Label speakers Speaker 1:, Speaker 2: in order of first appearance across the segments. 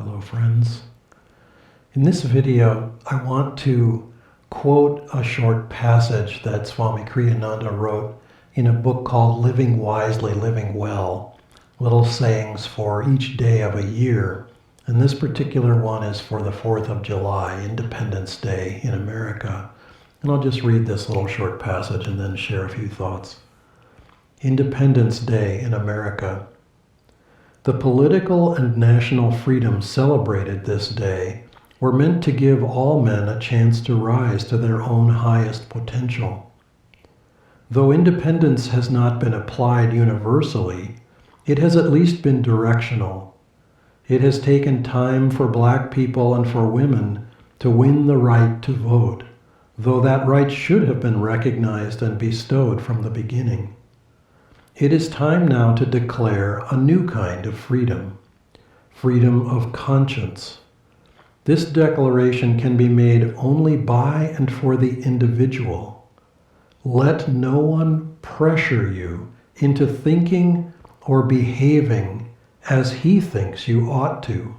Speaker 1: Hello friends. In this video, I want to quote a short passage that Swami Kriyananda wrote in a book called Living Wisely, Living Well, little sayings for each day of a year. And this particular one is for the 4th of July, Independence Day in America. And I'll just read this little short passage and then share a few thoughts. Independence Day in America. The political and national freedoms celebrated this day were meant to give all men a chance to rise to their own highest potential. Though independence has not been applied universally, it has at least been directional. It has taken time for black people and for women to win the right to vote, though that right should have been recognized and bestowed from the beginning. It is time now to declare a new kind of freedom, freedom of conscience. This declaration can be made only by and for the individual. Let no one pressure you into thinking or behaving as he thinks you ought to.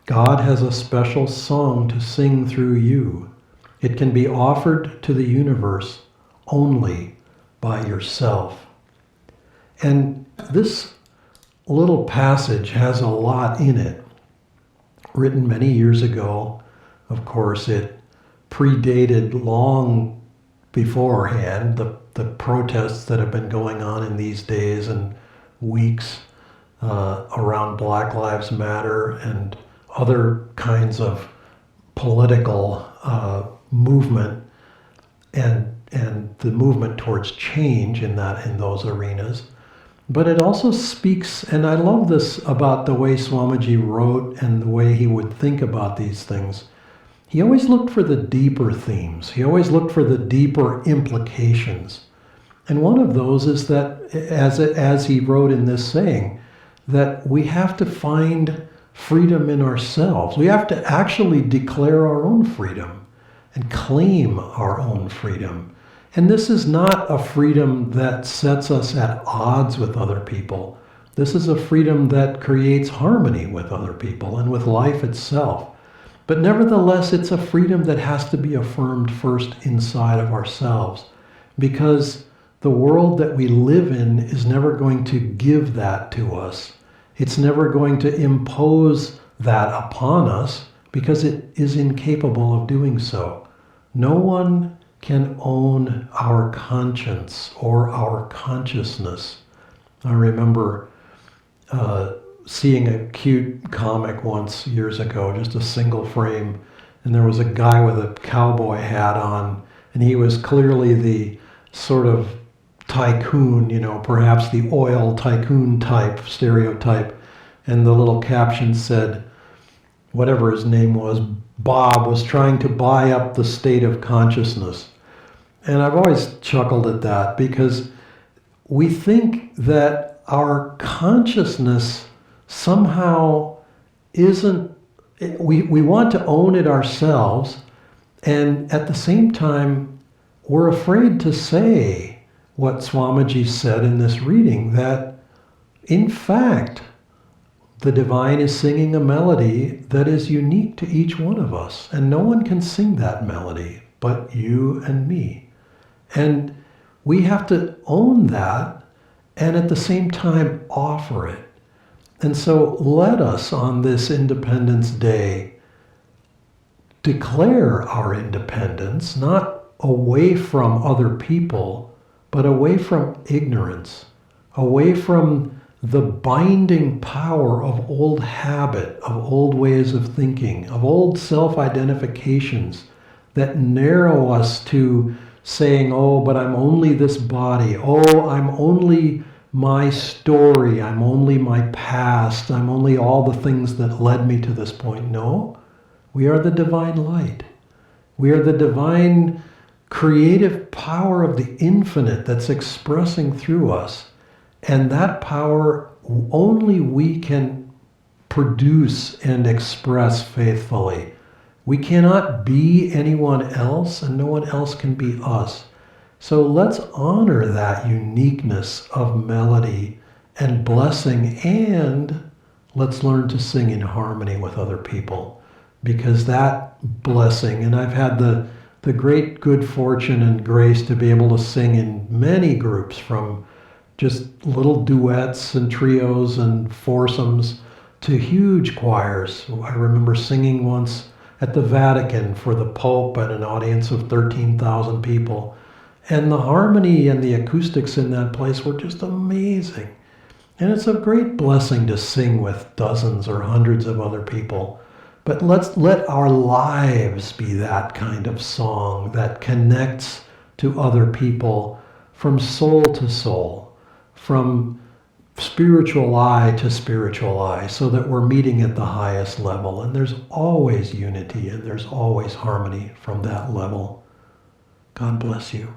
Speaker 1: God has a special song to sing through you. It can be offered to the universe only by yourself. And this little passage has a lot in it. Written many years ago, of course, it predated long beforehand the protests that have been going on in these days and weeks around Black Lives Matter and other kinds of political movement and the movement towards change in those arenas. But it also speaks, and I love this about the way Swamiji wrote and the way he would think about these things. He always looked for the deeper themes. He always looked for the deeper implications. And one of those is that, as he wrote in this saying, that we have to find freedom in ourselves. We have to actually declare our own freedom and claim our own freedom. And this is not a freedom that sets us at odds with other people. This is a freedom that creates harmony with other people and with life itself. But nevertheless, it's a freedom that has to be affirmed first inside of ourselves, because the world that we live in is never going to give that to us. It's never going to impose that upon us because it is incapable of doing so. No one can own our conscience or our consciousness. I remember seeing a cute comic once years ago, just a single frame, and there was a guy with a cowboy hat on, and he was clearly the sort of tycoon, perhaps the oil tycoon type, stereotype, and the little caption said, whatever his name was, Bob was trying to buy up the state of consciousness. And I've always chuckled at that because we think that our consciousness somehow isn't, we want to own it ourselves, and at the same time, we're afraid to say what Swamiji said in this reading, that in fact, the divine is singing a melody that is unique to each one of us, and no one can sing that melody but you and me. And we have to own that and at the same time offer it. And so let us on this Independence Day declare our independence, not away from other people, but away from ignorance, away from the binding power of old habit, of old ways of thinking, of old self-identifications that narrow us to saying, oh, but I'm only this body. Oh, I'm only my story. I'm only my past. I'm only all the things that led me to this point. No, we are the divine light. We are the divine creative power of the infinite that's expressing through us. And that power only we can produce and express faithfully. We cannot be anyone else, and no one else can be us. So let's honor that uniqueness of melody and blessing, and Let's learn to sing in harmony with other people, because that blessing, and I've had the great good fortune and grace to be able to sing in many groups, from just little duets and trios and foursomes to huge choirs. I remember singing once at the Vatican for the Pope and an audience of 13,000 people. And the harmony and the acoustics in that place were just amazing. And it's a great blessing to sing with dozens or hundreds of other people. But let's let our lives be that kind of song that connects to other people from soul to soul, from spiritual eye to spiritual eye, so that we're meeting at the highest level. And there's always unity and there's always harmony from that level. God bless you.